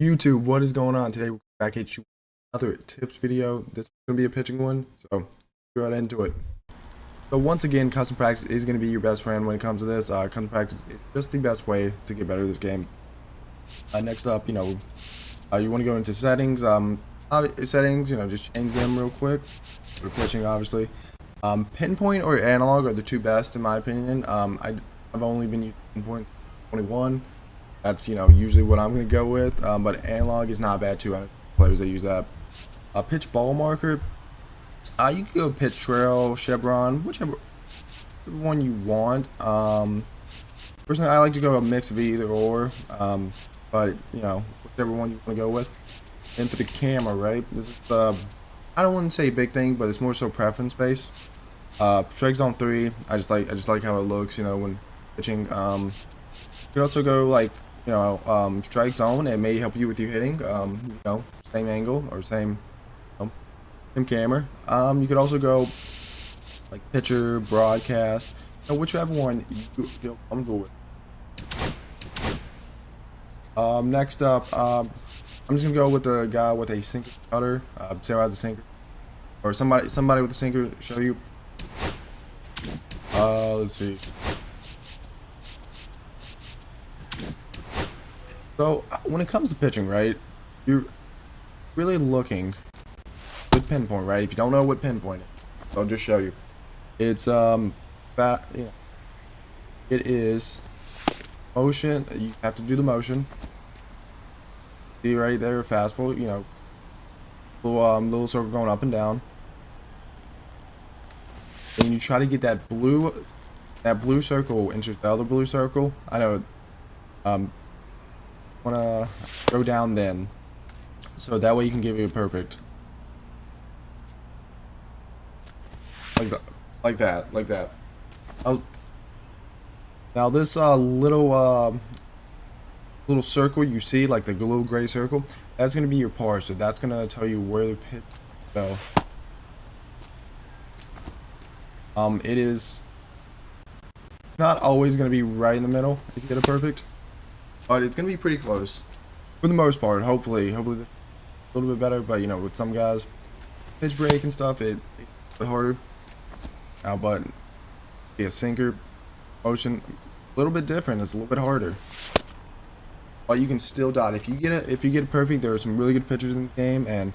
YouTube, what is going on? Today we're back at you with another tips video. This is going to be a pitching one, so let's get right into it. So once again, custom practice is going to be your best friend when it comes to this. Custom practice is just the best way to get better at this game. Next up, you want to go into settings. Settings, just change them real quick for pitching, obviously. Pinpoint or analog are the two best in my opinion. I've only been using pinpoint 21. That's usually what I'm gonna go with, but analog is not bad too. I know players that use that. Pitch ball marker. You can go pitch trail, chevron, whichever one you want. Personally, I like to go a mix of either or. But whichever one you want to go with. And for the camera, right? This is I don't want to say a big thing, but it's more so preference based. Strike zone 3. I just like how it looks. When pitching. You could also go like strike zone. It may help you with your hitting. Same angle or same camera. You could also go like pitcher, broadcast, whichever one you feel comfortable with. Next up, I'm just gonna go with the guy with a sinker cutter. Sarah has a sinker, or somebody with a sinker. Show you. Let's see. So when it comes to pitching, right, you're really looking with pinpoint, right? If you don't know what pinpoint is, I'll just show you. It's it is motion. You have to do the motion. See right there, fastball. Little circle going up and down, and you try to get that blue circle into the other blue circle. I know. Want to go down then, so that way you can give it a perfect, like that. Now this little circle you see, like the little gray circle, that's gonna be your par, so that's gonna tell you where the pitch go. It is not always gonna be right in the middle if you get it perfect. But it's gonna be pretty close for the most part. Hopefully a little bit better. But with some guys, pitch break and stuff, it's a bit harder. Now, but a sinker motion, a little bit different. It's a little bit harder. But you can still dot if you get it perfect. There are some really good pitchers in this game, and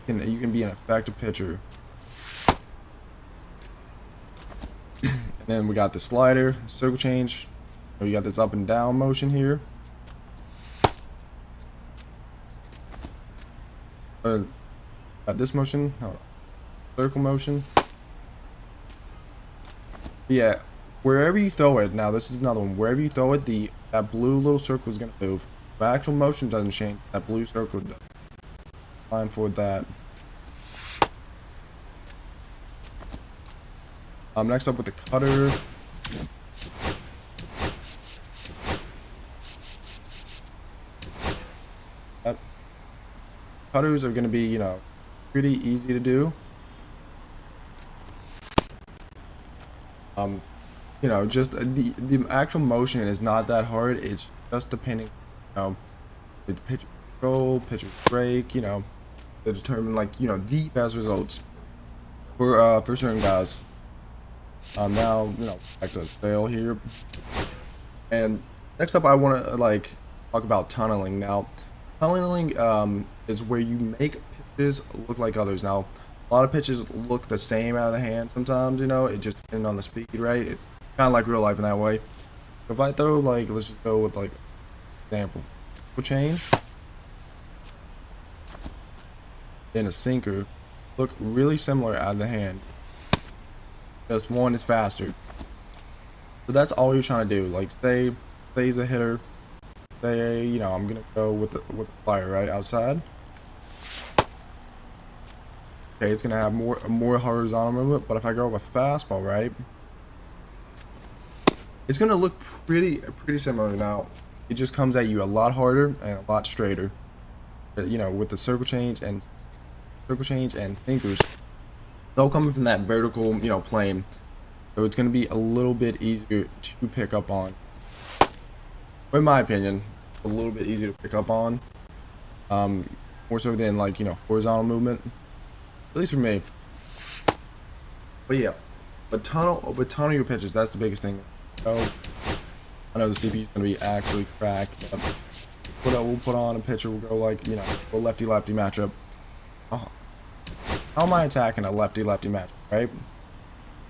you can be an effective pitcher. And then we got the slider, circle change. We got this up and down motion here. Got this motion, circle motion. Yeah, wherever you throw it. Now this is another one. Wherever you throw it, that blue little circle is gonna move. The actual motion doesn't change. That blue circle does. Fine for that. Next up with the cutter. Cutters are going to be, pretty easy to do. Just the actual motion is not that hard. It's just depending, with pitcher control, pitcher break, to determine the best results for certain guys. Now, back to the sale here. And next up, I want to talk about tunneling. Now, tunneling is where you make pitches look like others. Now, a lot of pitches look the same out of the hand sometimes, it just depends on the speed, right? It's kind of like real life in that way. If I throw, let's just go with, example. We'll change. Then a sinker. Look really similar out of the hand. Just one is faster. So that's all you're trying to do. Say he's a hitter. Say, I'm gonna go with the flyer right outside. Okay, it's gonna have more horizontal movement, but if I go with fastball, right, it's gonna look pretty similar. Now, it just comes at you a lot harder and a lot straighter. With the circle change and sinkers, they'll come from that vertical, plane. So it's gonna be a little bit easier to pick up on. In my opinion, a little bit easier to pick up on. more so than like, you know, horizontal movement, at least for me. But yeah, but tunnel your pitches. That's the biggest thing. So I know the CPU is gonna be actually cracked. We'll put on a pitcher. We'll go like, you know, a lefty-lefty matchup. Oh, how am I attacking a lefty-lefty matchup, right?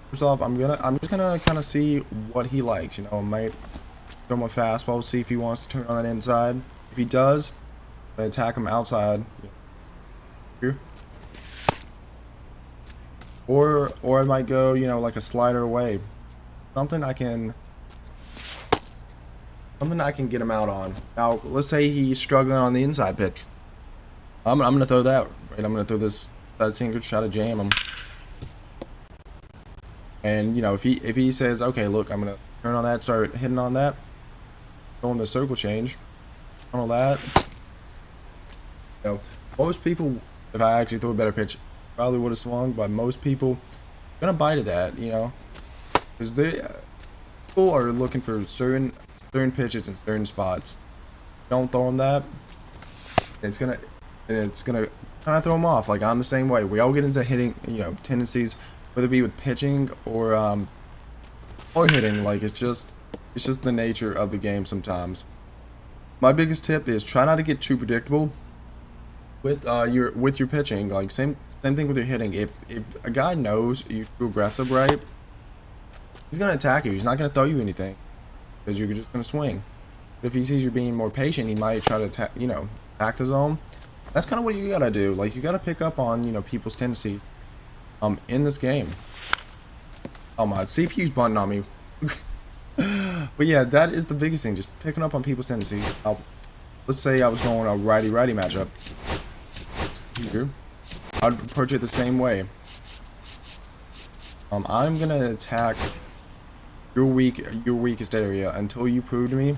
First off, I'm just gonna kind of see what he likes. You know, I might throw him a fastball, see if he wants to turn on that inside. If he does, I'm gonna attack him outside. Here. Or I might go, you know, like a slider away. Something I can get him out on. Now, let's say he's struggling on the inside pitch. I'm gonna throw that, right? I'm gonna throw that sinker, try to jam him. And you know, if he says, okay, look, I'm gonna turn on that, start hitting on that, throwing the circle change, on that. You know, most people, if I actually threw a better pitch, probably would have swung. But most people gonna bite at that, you know, because people are looking for certain pitches in certain spots. Don't throw them that, it's gonna kind of throw them off. Like, I'm the same way. We all get into hitting, you know, tendencies, whether it be with pitching or hitting. Like, it's just the nature of the game sometimes. My biggest tip is try not to get too predictable with your pitching. Like, same thing with your hitting. If a guy knows you're too aggressive, right, he's gonna attack you. He's not gonna throw you anything because you're just gonna swing. But if he sees you're being more patient, he might try to attack the zone. That's kind of what you gotta do. Like, you gotta pick up on, you know, people's tendencies in this game. Oh, my CPU's button on me. But yeah, that is the biggest thing, just picking up on people's tendencies. Let's say I was going a righty-righty matchup here. I'd approach it the same way. I'm gonna attack your weakest area until you prove to me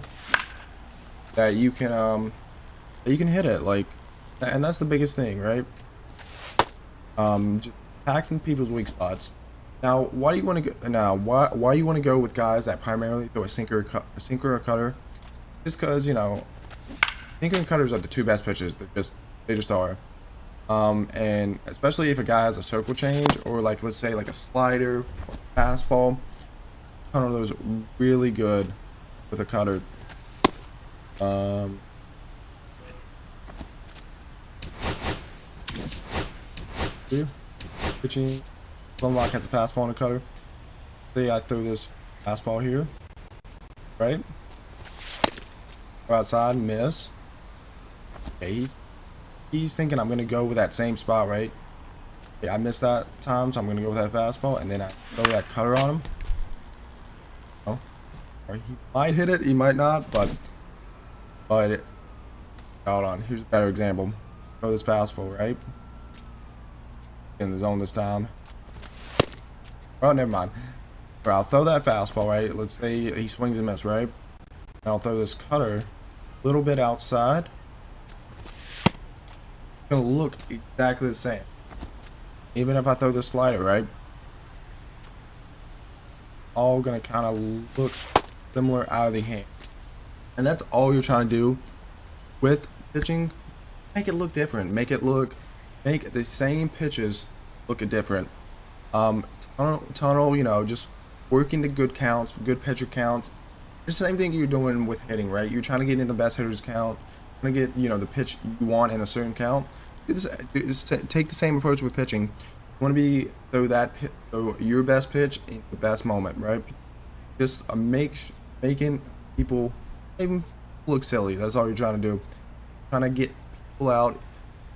that you can hit it. Like, and that's the biggest thing, right? Just attacking people's weak spots. Now, why do you want to go? Now, why you want to go with guys that primarily throw a sinker or cutter? Just because, you know, sinker and cutters are the two best pitches. They just are. And especially if a guy has a circle change, or like, let's say like a slider or fastball, one of those really good with a cutter. Pitching, Sunlock has a fastball and a cutter. Say I throw this fastball here, right? Go outside, miss. Okay, he's thinking I'm gonna go with that same spot, right? Okay, I missed that time, so I'm gonna go with that fastball, and then I throw that cutter on him. Oh, or he might hit it, he might not, but hold on. Here's a better example. Throw this fastball, right? In the zone this time. Oh, never mind. Or I'll throw that fastball, right? Let's say he swings and misses, right? And I'll throw this cutter a little bit outside. It's gonna look exactly the same. Even if I throw this slider, right? All gonna kind of look similar out of the hand. And that's all you're trying to do with pitching. Make it look different. Make the same pitches look different. Tunnel, you know, just working the good counts, good pitcher counts. It's the same thing you're doing with hitting, right? You're trying to get in the best hitters count, trying to get, you know, the pitch you want in a certain count. Take the same approach with pitching. You want to throw your best pitch in the best moment, right? Just making people even look silly. That's all you're trying to do. Trying to get people out.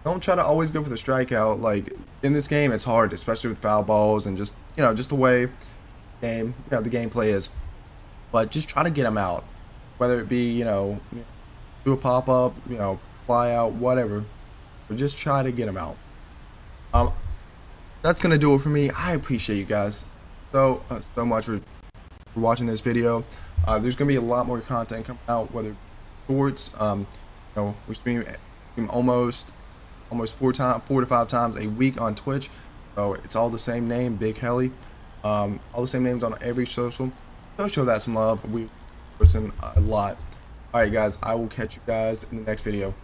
Don't try to always go for the strikeout. Like, in this game, it's hard, especially with foul balls and just, you know, just the way the gameplay is. But just try to get them out, whether it be, you know, do a pop up, you know, fly out, whatever. But just try to get them out. That's gonna do it for me. I appreciate you guys so much for watching this video. There's gonna be a lot more content coming out, whether shorts. You know, we stream almost 4 to 5 times a week on Twitch. So it's all the same name, Big Helly. All the same names on every social. So show that some love. We post a lot. All right, guys. I will catch you guys in the next video.